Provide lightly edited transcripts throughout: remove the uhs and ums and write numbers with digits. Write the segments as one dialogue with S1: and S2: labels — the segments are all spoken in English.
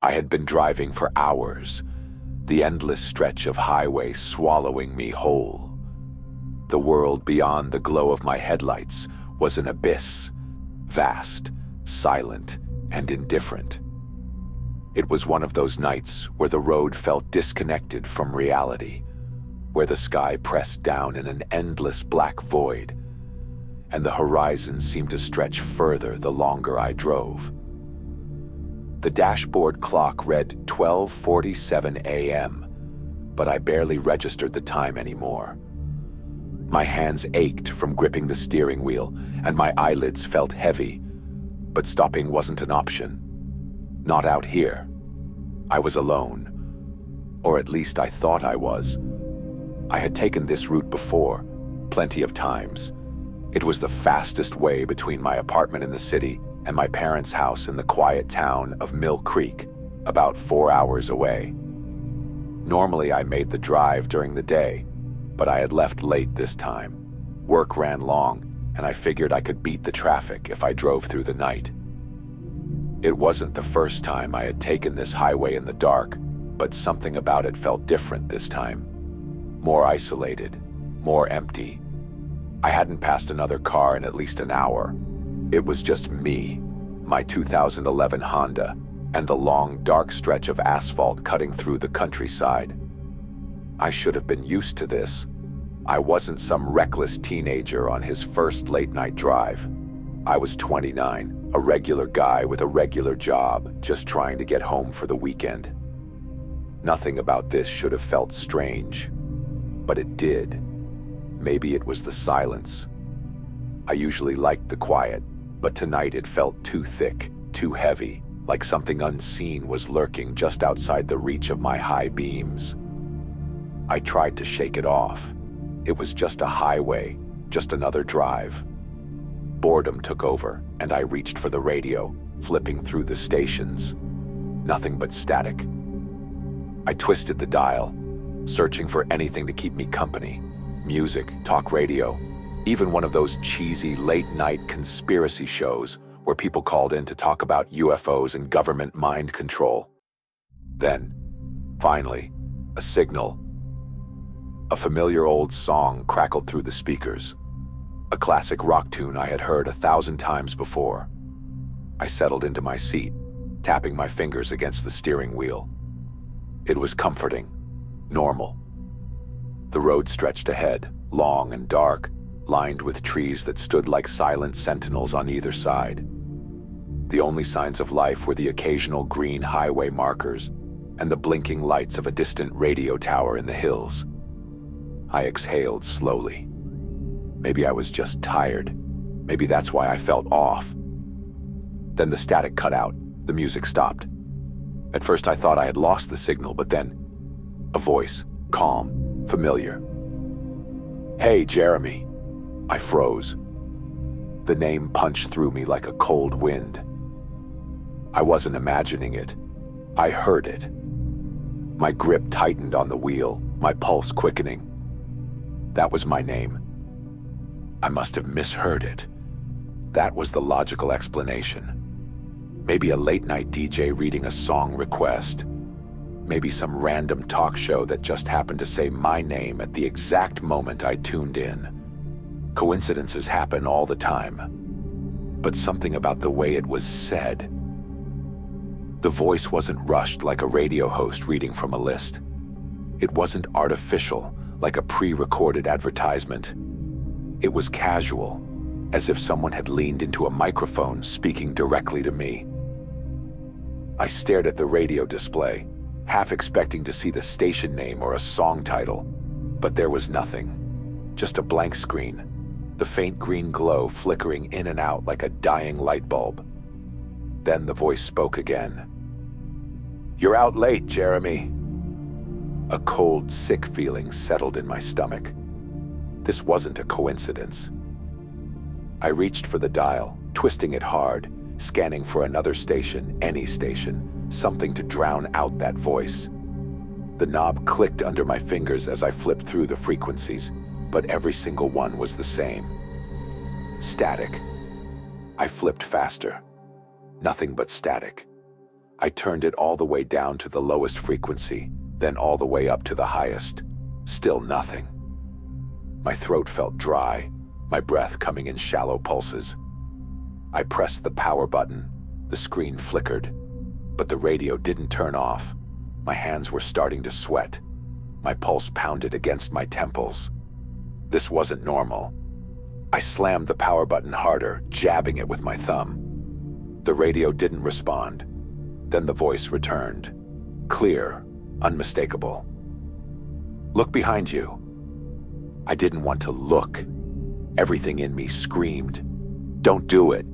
S1: I had been driving for hours, the endless stretch of highway swallowing me whole. The world beyond the glow of my headlights was an abyss, vast, silent, and indifferent. It was one of those nights where the road felt disconnected from reality, where the sky pressed down in an endless black void, and the horizon seemed to stretch further the longer I drove. The dashboard clock read 12:47 a.m., but I barely registered the time anymore. My hands ached from gripping the steering wheel, and my eyelids felt heavy, but stopping wasn't an option. Not out here. I was alone, or at least I thought I was. I had taken this route before, plenty of times. It was the fastest way between my apartment in the city and my parents' house in the quiet town of Mill Creek, about 4 hours away. Normally I made the drive during the day, but I had left late this time. Work ran long, and I figured I could beat the traffic if I drove through the night. It wasn't the first time I had taken this highway in the dark, but something about it felt different this time. More isolated, more empty. I hadn't passed another car in at least an hour. It was just me, my 2011 Honda, and the long, dark stretch of asphalt cutting through the countryside. I should have been used to this. I wasn't some reckless teenager on his first late-night drive. I was 29, a regular guy with a regular job, just trying to get home for the weekend. Nothing about this should have felt strange, but it did. Maybe it was the silence. I usually liked the quiet, but tonight it felt too thick, too heavy, like something unseen was lurking just outside the reach of my high beams. I tried to shake it off. It was just a highway, just another drive. Boredom took over, and I reached for the radio, flipping through the stations. Nothing but static. I twisted the dial, searching for anything to keep me company. Music, talk radio, even one of those cheesy late-night conspiracy shows where people called in to talk about UFOs and government mind control. Then, finally, a signal. A familiar old song crackled through the speakers. A classic rock tune I had heard 1,000 times before. I settled into my seat, tapping my fingers against the steering wheel. It was comforting, normal. The road stretched ahead, long and dark, lined with trees that stood like silent sentinels on either side. The only signs of life were the occasional green highway markers and the blinking lights of a distant radio tower in the hills. I exhaled slowly. Maybe I was just tired. Maybe that's why I felt off. Then the static cut out. The music stopped. At first I thought I had lost the signal, but then a voice, calm, familiar. "Hey, Jeremy." I froze. The name punched through me like a cold wind. I wasn't imagining it. I heard it. My grip tightened on the wheel, my pulse quickening. That was my name. I must have misheard it. That was the logical explanation. Maybe a late-night DJ reading a song request. Maybe some random talk show that just happened to say my name at the exact moment I tuned in. Coincidences happen all the time. But something about the way it was said. The voice wasn't rushed like a radio host reading from a list. It wasn't artificial, like a pre-recorded advertisement. It was casual, as if someone had leaned into a microphone speaking directly to me. I stared at the radio display, half expecting to see the station name or a song title, but there was nothing. Just a blank screen, the faint green glow flickering in and out like a dying light bulb. Then the voice spoke again. "You're out late, Jeremy." A cold, sick feeling settled in my stomach. This wasn't a coincidence. I reached for the dial, twisting it hard, scanning for another station, any station, something to drown out that voice. The knob clicked under my fingers as I flipped through the frequencies, but every single one was the same. Static. I flipped faster. Nothing but static. I turned it all the way down to the lowest frequency, then all the way up to the highest. Still nothing. My throat felt dry, my breath coming in shallow pulses. I pressed the power button. The screen flickered, but the radio didn't turn off. My hands were starting to sweat. My pulse pounded against my temples. This wasn't normal. I slammed the power button harder, jabbing it with my thumb. The radio didn't respond. Then the voice returned. Clear, unmistakable. Look behind you. I didn't want to look. Everything in me screamed. Don't do it.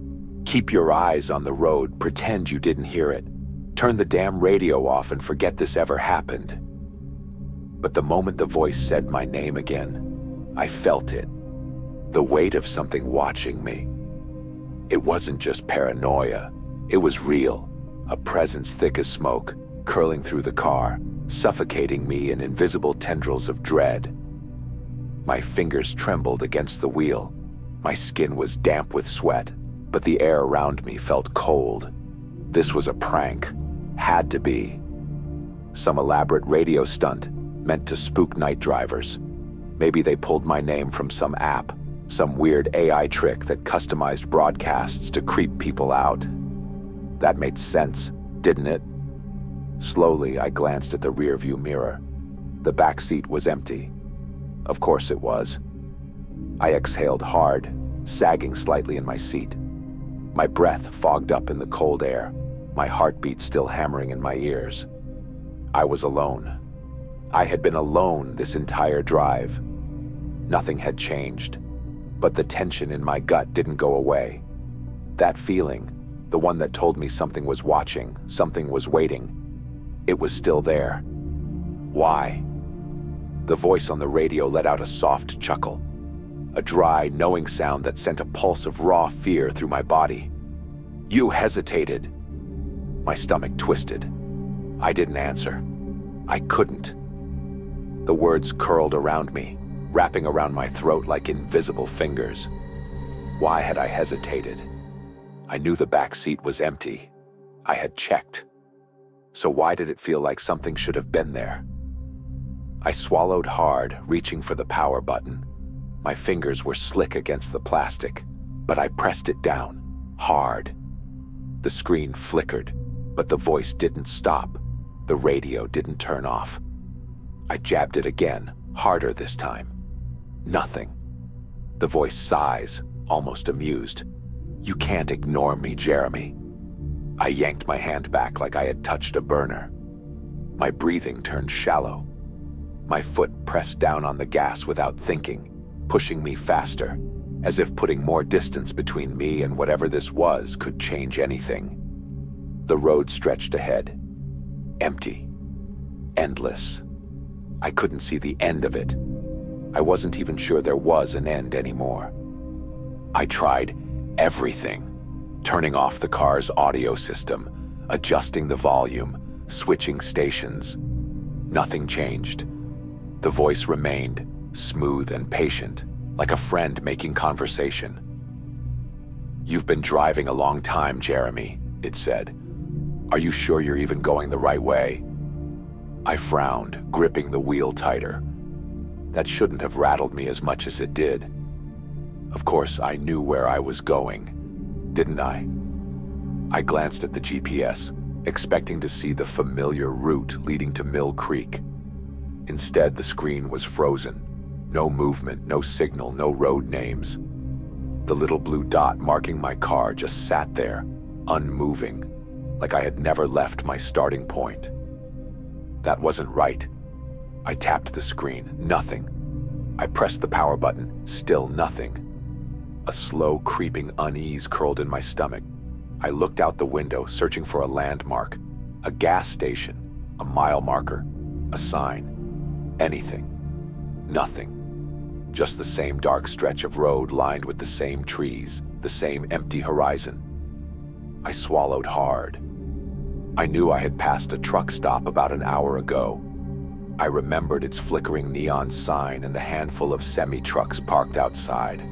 S1: Keep your eyes on the road, pretend you didn't hear it. Turn the damn radio off and forget this ever happened. But the moment the voice said my name again, I felt it. The weight of something watching me. It wasn't just paranoia. It was real. A presence thick as smoke, curling through the car, suffocating me in invisible tendrils of dread. My fingers trembled against the wheel. My skin was damp with sweat, but the air around me felt cold. This was a prank. Had to be. Some elaborate radio stunt meant to spook night drivers. Maybe they pulled my name from some app, some weird AI trick that customized broadcasts to creep people out. That made sense, didn't it? Slowly, I glanced at the rearview mirror. The back seat was empty. Of course it was. I exhaled hard, sagging slightly in my seat. My breath fogged up in the cold air, my heartbeat still hammering in my ears. I was alone. I had been alone this entire drive. Nothing had changed, but the tension in my gut didn't go away. That feeling, the one that told me something was watching, something was waiting, it was still there. Why? The voice on the radio let out a soft chuckle, a dry, knowing sound that sent a pulse of raw fear through my body. You hesitated. My stomach twisted. I didn't answer. I couldn't. The words curled around me, wrapping around my throat like invisible fingers. Why had I hesitated? I knew the back seat was empty. I had checked. So why did it feel like something should have been there? I swallowed hard, reaching for the power button. My fingers were slick against the plastic, but I pressed it down, hard. The screen flickered, but the voice didn't stop. The radio didn't turn off. I jabbed it again, harder this time. Nothing. The voice sighs, almost amused. You can't ignore me, Jeremy. I yanked my hand back like I had touched a burner. My breathing turned shallow. My foot pressed down on the gas without thinking, pushing me faster, as if putting more distance between me and whatever this was could change anything. The road stretched ahead. Empty. Endless. I couldn't see the end of it. I wasn't even sure there was an end anymore. I tried everything. Turning off the car's audio system, adjusting the volume, switching stations. Nothing changed. The voice remained, smooth and patient, like a friend making conversation. You've been driving a long time, Jeremy, it said. Are you sure you're even going the right way? I frowned, gripping the wheel tighter. That shouldn't have rattled me as much as it did. Of course, I knew where I was going, didn't I? I glanced at the GPS, expecting to see the familiar route leading to Mill Creek. Instead, the screen was frozen. No movement, no signal, no road names. The little blue dot marking my car just sat there, unmoving, like I had never left my starting point. That wasn't right. I tapped the screen, nothing. I pressed the power button, still nothing. A slow, creeping unease curled in my stomach. I looked out the window, searching for a landmark, a gas station, a mile marker, a sign. Anything. Nothing. Just the same dark stretch of road lined with the same trees, the same empty horizon. I swallowed hard. I knew I had passed a truck stop about an hour ago. I remembered its flickering neon sign and the handful of semi-trucks parked outside.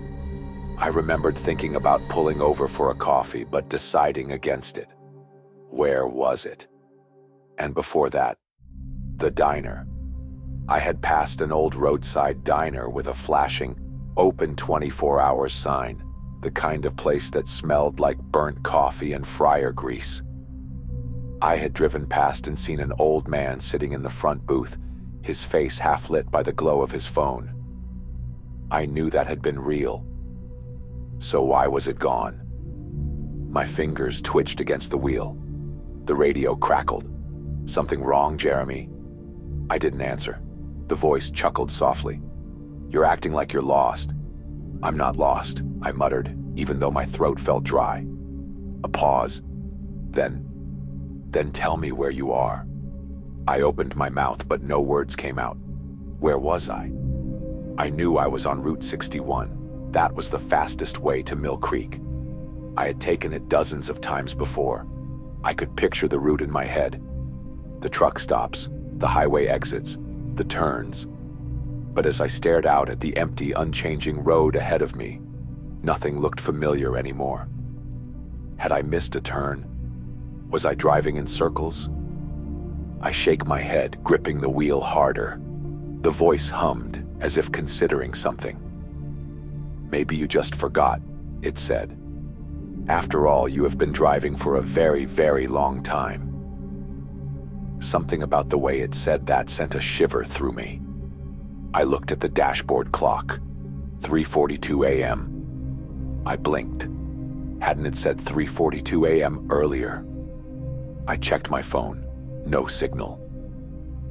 S1: I remembered thinking about pulling over for a coffee, but deciding against it. Where was it? And before that, the diner. I had passed an old roadside diner with a flashing, open 24 hours sign, the kind of place that smelled like burnt coffee and fryer grease. I had driven past and seen an old man sitting in the front booth, his face half lit by the glow of his phone. I knew that had been real. So why was it gone? My fingers twitched against the wheel. The radio crackled. "Something wrong, Jeremy?" I didn't answer. The voice chuckled softly. "You're acting like you're lost." "I'm not lost," I muttered, even though my throat felt dry. A pause. Then tell me where you are." I opened my mouth, but no words came out. Where was I? I knew I was on Route 61. That was the fastest way to Mill Creek. I had taken it dozens of times before. I could picture the route in my head. The truck stops, the highway exits, the turns. But as I stared out at the empty, unchanging road ahead of me, nothing looked familiar anymore. Had I missed a turn? Was I driving in circles? I shake my head, gripping the wheel harder. The voice hummed, as if considering something. "Maybe you just forgot," it said. "After all, you have been driving for a very, very long time." Something about the way it said that sent a shiver through me. I looked at the dashboard clock. 3:42 a.m. I blinked. Hadn't it said 3:42 a.m. earlier? I checked my phone. No signal.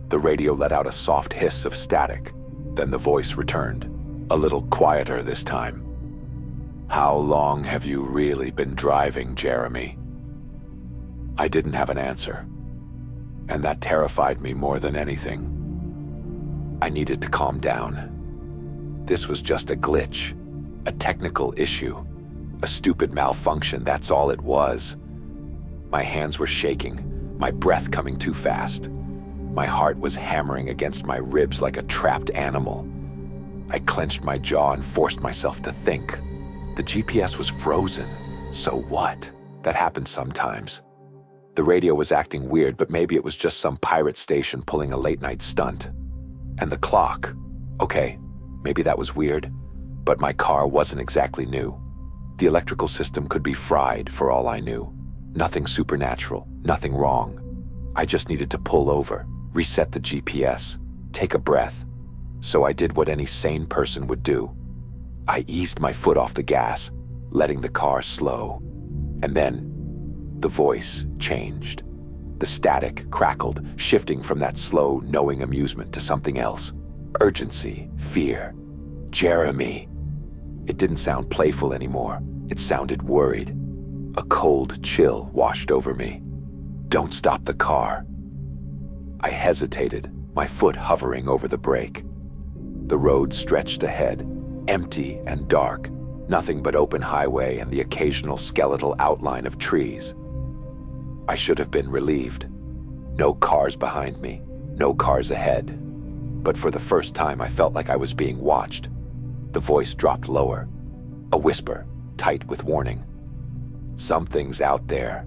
S1: The radio let out a soft hiss of static. Then the voice returned, a little quieter this time. "How long have you really been driving, Jeremy?" I didn't have an answer, and that terrified me more than anything. I needed to calm down. This was just a glitch, a technical issue, a stupid malfunction, that's all it was. My hands were shaking, my breath coming too fast. My heart was hammering against my ribs like a trapped animal. I clenched my jaw and forced myself to think. The GPS was frozen. So what? That happens sometimes. The radio was acting weird, but maybe it was just some pirate station pulling a late-night stunt. And the clock. Okay, maybe that was weird, but my car wasn't exactly new. The electrical system could be fried for all I knew. Nothing supernatural, nothing wrong. I just needed to pull over, reset the GPS, take a breath. So I did what any sane person would do. I eased my foot off the gas, letting the car slow. And then, the voice changed. The static crackled, shifting from that slow, knowing amusement to something else. Urgency, fear. "Jeremy." It didn't sound playful anymore. It sounded worried. A cold chill washed over me. "Don't stop the car." I hesitated, my foot hovering over the brake. The road stretched ahead, empty and dark, nothing but open highway and the occasional skeletal outline of trees. I should have been relieved. No cars behind me, no cars ahead. But for the first time, I felt like I was being watched. The voice dropped lower, a whisper, tight with warning. "Something's out there."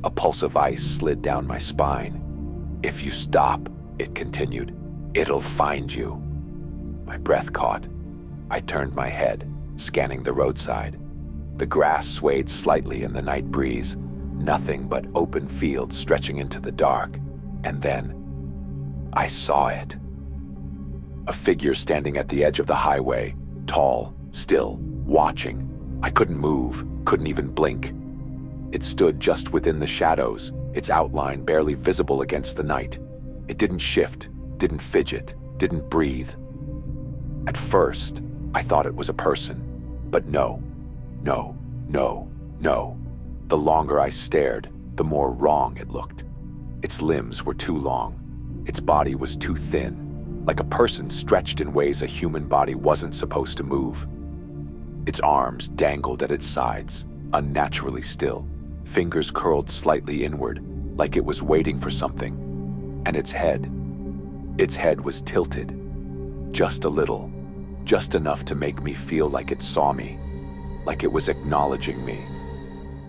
S1: A pulse of ice slid down my spine. "If you stop," it continued, "it'll find you." My breath caught. I turned my head, scanning the roadside. The grass swayed slightly in the night breeze, nothing but open fields stretching into the dark. And then, I saw it. A figure standing at the edge of the highway, tall, still, watching. I couldn't move, couldn't even blink. It stood just within the shadows, its outline barely visible against the night. It didn't shift, didn't fidget, didn't breathe. At first, I thought it was a person, but no. The longer I stared, the more wrong it looked. Its limbs were too long. Its body was too thin, like a person stretched in ways a human body wasn't supposed to move. Its arms dangled at its sides, unnaturally still, fingers curled slightly inward, like it was waiting for something. And its head was tilted, just a little, just enough to make me feel like it saw me, like it was acknowledging me,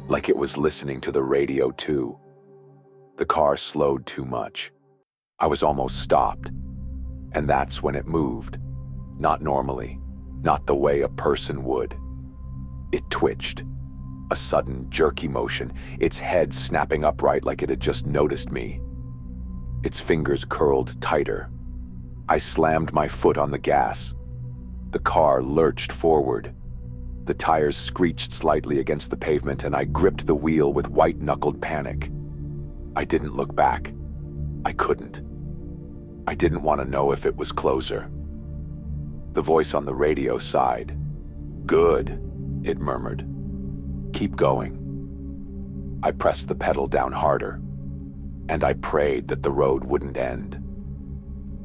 S1: like it was listening to the radio too. The car slowed too much. I was almost stopped. And that's when it moved. Not normally. Not the way a person would. It twitched. A sudden, jerky motion, its head snapping upright like it had just noticed me. Its fingers curled tighter. I slammed my foot on the gas. The car lurched forward. The tires screeched slightly against the pavement, and I gripped the wheel with white-knuckled panic. I didn't look back. I couldn't. I didn't want to know if it was closer. The voice on the radio sighed. "Good," it murmured. "Keep going." I pressed the pedal down harder, and I prayed that the road wouldn't end.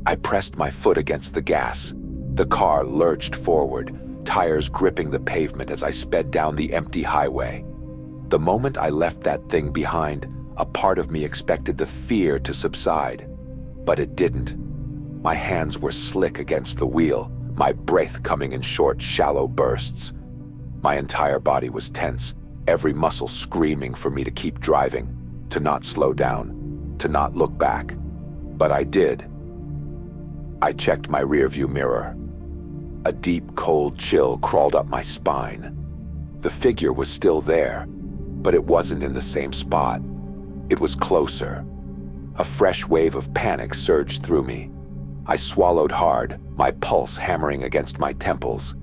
S1: I pressed my foot against the gas. The car lurched forward, tires gripping the pavement as I sped down the empty highway. The moment I left that thing behind, a part of me expected the fear to subside, but it didn't. My hands were slick against the wheel, my breath coming in short, shallow bursts. My entire body was tense, every muscle screaming for me to keep driving, to not slow down, to not look back. But I did. I checked my rearview mirror. A deep, cold chill crawled up my spine. The figure was still there, but it wasn't in the same spot. It was closer. A fresh wave of panic surged through me. I swallowed hard, my pulse hammering against my temples.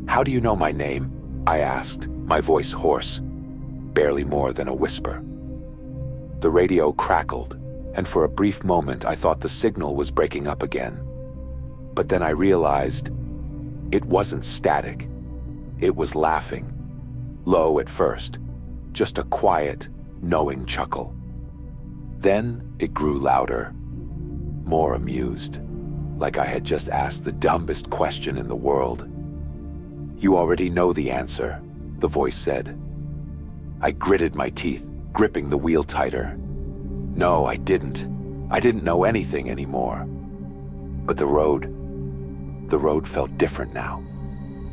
S1: "How do you know my name?" I asked, my voice hoarse, barely more than a whisper. The radio crackled, and for a brief moment I thought the signal was breaking up again. But then I realized it wasn't static. It was laughing. Low at first, just a quiet, knowing chuckle. Then it grew louder, more amused, like I had just asked the dumbest question in the world. "You already know the answer," the voice said. I gritted my teeth, gripping the wheel tighter. No, I didn't. I didn't know anything anymore. But the road felt different now.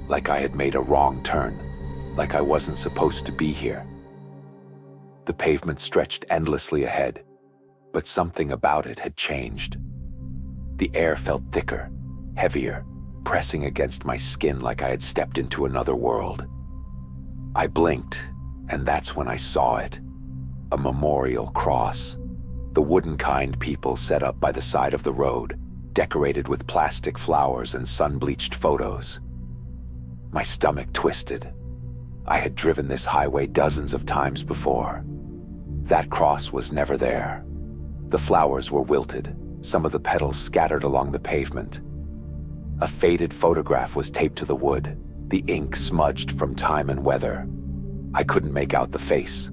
S1: Like I had made a wrong turn, like I wasn't supposed to be here. The pavement stretched endlessly ahead, but something about it had changed. The air felt thicker, heavier, pressing against my skin like I had stepped into another world. I blinked, and that's when I saw it. A memorial cross. The wooden kind people set up by the side of the road, decorated with plastic flowers and sun-bleached photos. My stomach twisted. I had driven this highway dozens of times before. That cross was never there. The flowers were wilted, some of the petals scattered along the pavement. A faded photograph was taped to the wood, the ink smudged from time and weather. I couldn't make out the face,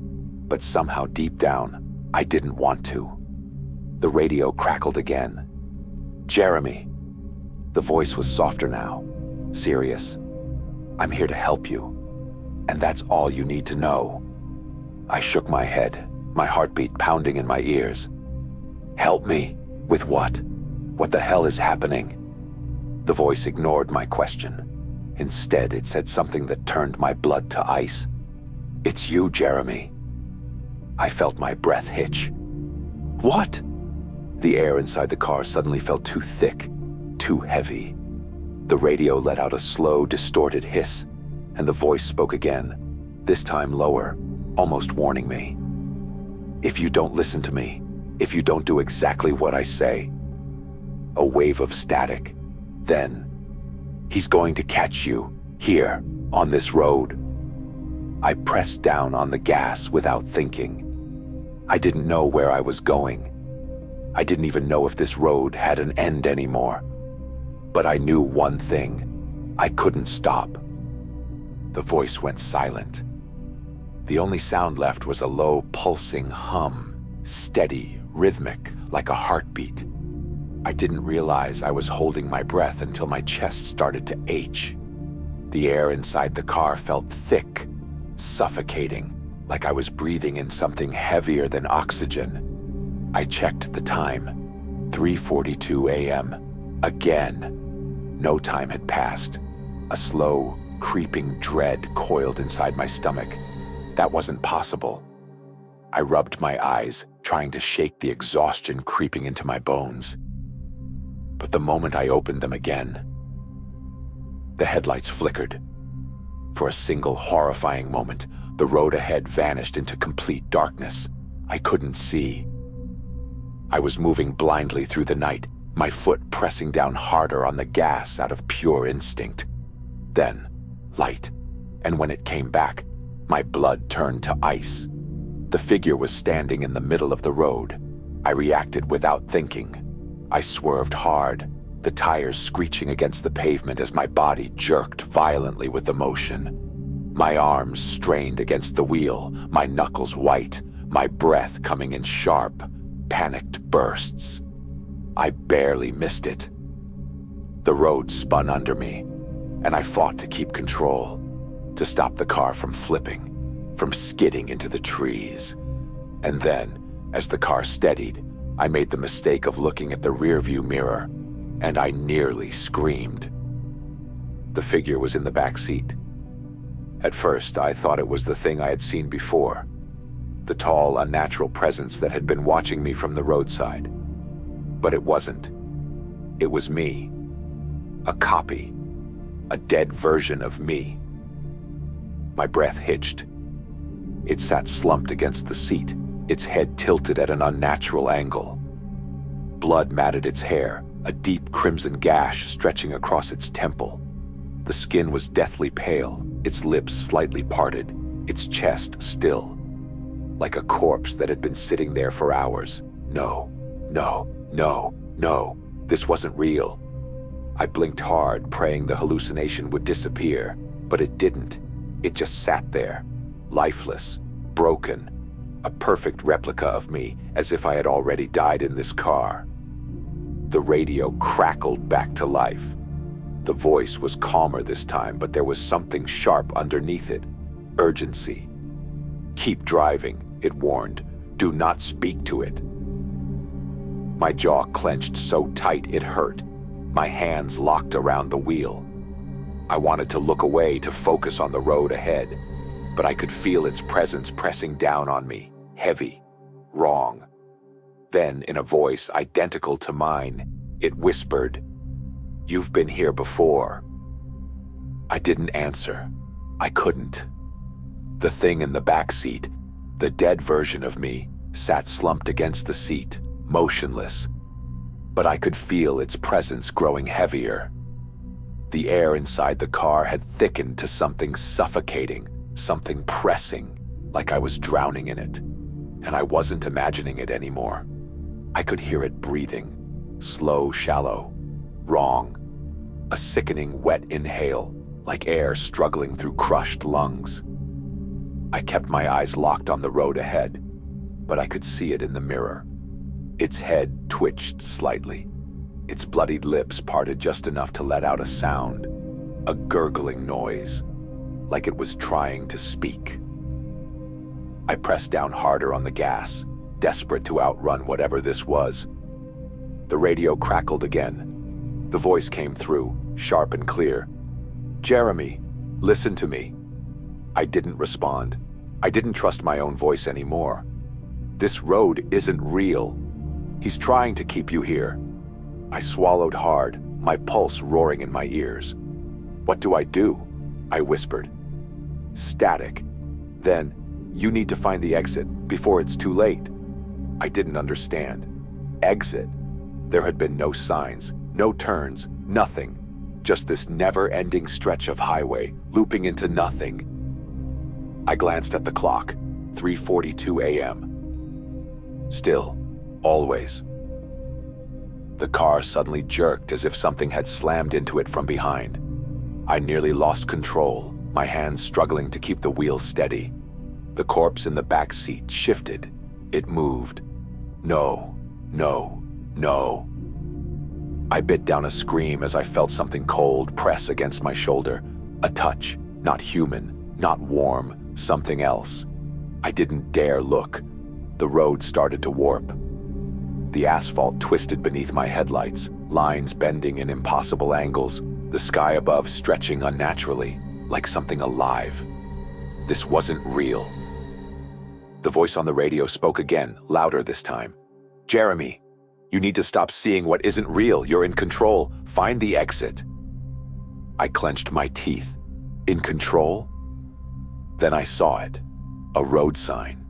S1: but somehow deep down, I didn't want to. The radio crackled again. "Jeremy." The voice was softer now, serious. "I'm here to help you, and that's all you need to know." I shook my head, my heartbeat pounding in my ears. "Help me? With what? What the hell is happening?" The voice ignored my question. Instead, it said something that turned my blood to ice. "It's you, Jeremy." I felt my breath hitch. "What?" The air inside the car suddenly felt too thick, too heavy. The radio let out a slow, distorted hiss, and the voice spoke again, this time lower, almost warning me. "If you don't listen to me, if you don't do exactly what I say." A wave of static. Then, "He's going to catch you, here, on this road." I pressed down on the gas without thinking. I didn't know where I was going. I didn't even know if this road had an end anymore. But I knew one thing. I couldn't stop. The voice went silent. The only sound left was a low, pulsing hum, steady, rhythmic, like a heartbeat. I didn't realize I was holding my breath until my chest started to ache. The air inside the car felt thick, suffocating, like I was breathing in something heavier than oxygen. I checked the time. 3:42 a.m. Again. No time had passed. A slow, creeping dread coiled inside my stomach. That wasn't possible. I rubbed my eyes, trying to shake the exhaustion creeping into my bones. But the moment I opened them again, the headlights flickered. For a single horrifying moment, the road ahead vanished into complete darkness. I couldn't see. I was moving blindly through the night, my foot pressing down harder on the gas out of pure instinct. Then, light, and when it came back, my blood turned to ice. The figure was standing in the middle of the road. I reacted without thinking. I swerved hard, the tires screeching against the pavement as my body jerked violently with the motion. My arms strained against the wheel, my knuckles white, my breath coming in sharp, panicked bursts. I barely missed it. The road spun under me, and I fought to keep control, to stop the car from flipping, from skidding into the trees. And then, as the car steadied, I made the mistake of looking at the rearview mirror, and I nearly screamed. The figure was in the back seat. At first, I thought it was the thing I had seen before, the tall, unnatural presence that had been watching me from the roadside. But it wasn't. It was me. A copy. A dead version of me. My breath hitched. It sat slumped against the seat, its head tilted at an unnatural angle. Blood matted its hair, a deep crimson gash stretching across its temple. The skin was deathly pale, its lips slightly parted, its chest still, like a corpse that had been sitting there for hours. No, this wasn't real. I blinked hard, praying the hallucination would disappear, but it didn't. It just sat there, lifeless, broken, a perfect replica of me, as if I had already died in this car. The radio crackled back to life. The voice was calmer this time, but there was something sharp underneath it. Urgency. "Keep driving," it warned. "Do not speak to it." My jaw clenched so tight it hurt. My hands locked around the wheel. I wanted to look away to focus on the road ahead, but I could feel its presence pressing down on me, heavy, wrong. Then, in a voice identical to mine, it whispered, "You've been here before." I didn't answer. I couldn't. The thing in the back seat, the dead version of me, sat slumped against the seat, motionless. But I could feel its presence growing heavier. The air inside the car had thickened to something suffocating, something pressing, like I was drowning in it. And I wasn't imagining it anymore. I could hear it breathing, slow, shallow, wrong. A sickening wet inhale, like air struggling through crushed lungs. I kept my eyes locked on the road ahead, but I could see it in the mirror. Its head twitched slightly. Its bloodied lips parted just enough to let out a sound, a gurgling noise, like it was trying to speak. I pressed down harder on the gas, desperate to outrun whatever this was. The radio crackled again. The voice came through, sharp and clear. "Jeremy, listen to me." I didn't respond. I didn't trust my own voice anymore. "This road isn't real. He's trying to keep you here." I swallowed hard, my pulse roaring in my ears. "What do I do?" I whispered. Static. Then, "You need to find the exit before it's too late." I didn't understand. Exit? There had been no signs, no turns, nothing. Just this never-ending stretch of highway, looping into nothing. I glanced at the clock, 3:42 a.m. Still, always. The car suddenly jerked as if something had slammed into it from behind. I nearly lost control, my hands struggling to keep the wheel steady. The corpse in the back seat shifted. It moved. No. I bit down a scream as I felt something cold press against my shoulder. A touch, not human, not warm, something else. I didn't dare look. The road started to warp. The asphalt twisted beneath my headlights, lines bending in impossible angles, the sky above stretching unnaturally, like something alive. This wasn't real. The voice on the radio spoke again, louder this time. "Jeremy, you need to stop seeing what isn't real. You're in control. Find the exit." I clenched my teeth. In control? Then I saw it. A road sign.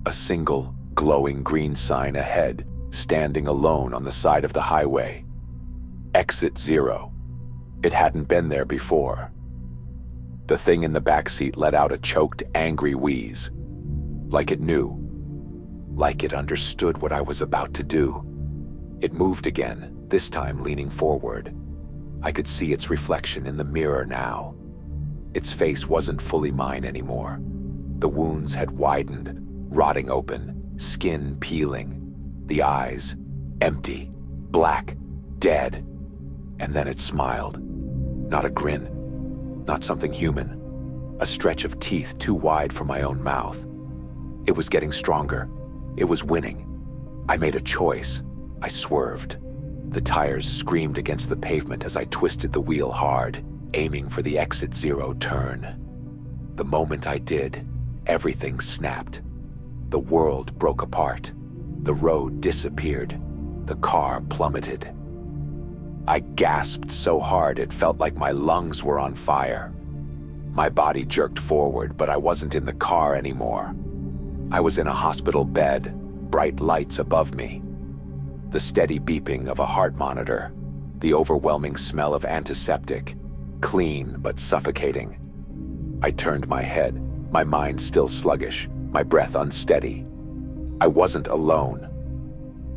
S1: A single, glowing green sign ahead, standing alone on the side of the highway. Exit 0. It hadn't been there before. The thing in the backseat let out a choked, angry wheeze. Like it knew. Like it understood what I was about to do. It moved again, this time leaning forward. I could see its reflection in the mirror now. Its face wasn't fully mine anymore. The wounds had widened, rotting open, skin peeling. The eyes, empty, black, dead. And then it smiled. Not a grin. Not something human. A stretch of teeth too wide for my own mouth. It was getting stronger. It was winning. I made a choice. I swerved. The tires screamed against the pavement as I twisted the wheel hard, aiming for the exit 0 turn. The moment I did, everything snapped. The world broke apart. The road disappeared. The car plummeted. I gasped so hard it felt like my lungs were on fire. My body jerked forward, but I wasn't in the car anymore. I was in a hospital bed, bright lights above me. The steady beeping of a heart monitor, the overwhelming smell of antiseptic, clean but suffocating. I turned my head, my mind still sluggish, my breath unsteady. I wasn't alone.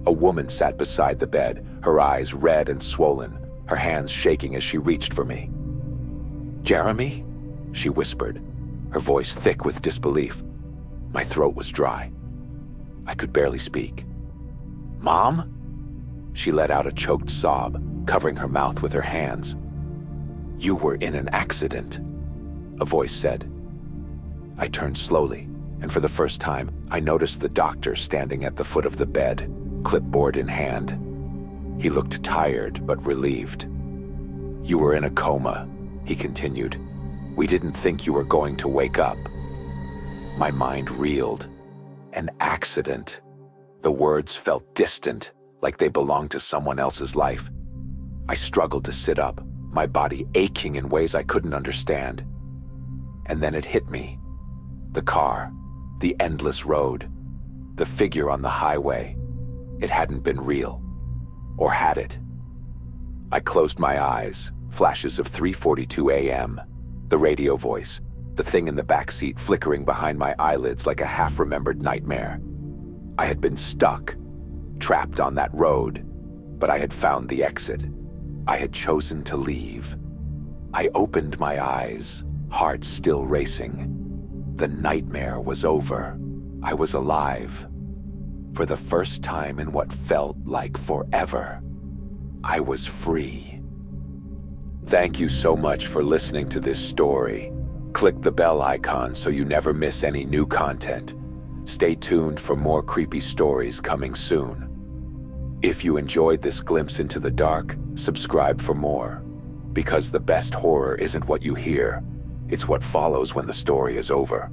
S1: A woman sat beside the bed, her eyes red and swollen, her hands shaking as she reached for me. "Jeremy?" she whispered, her voice thick with disbelief. My throat was dry. I could barely speak. "Mom?" She let out a choked sob, covering her mouth with her hands. "You were in an accident," a voice said. I turned slowly, and for the first time, I noticed the doctor standing at the foot of the bed, clipboard in hand. He looked tired but relieved. "You were in a coma," he continued. "We didn't think you were going to wake up." My mind reeled. An accident. The words felt distant, like they belonged to someone else's life. I struggled to sit up, my body aching in ways I couldn't understand. And then it hit me. The car, the endless road, the figure on the highway. It hadn't been real. Or had it? I closed my eyes, flashes of 3:42 a.m., the radio voice, the thing in the backseat flickering behind my eyelids like a half-remembered nightmare. I had been stuck, trapped on that road, but I had found the exit. I had chosen to leave. I opened my eyes, heart still racing. The nightmare was over. I was alive. For the first time in what felt like forever, I was free. Thank you so much for listening to this story. Click the bell icon so you never miss any new content. Stay tuned for more creepy stories coming soon. If you enjoyed this glimpse into the dark, subscribe for more. Because the best horror isn't what you hear, it's what follows when the story is over.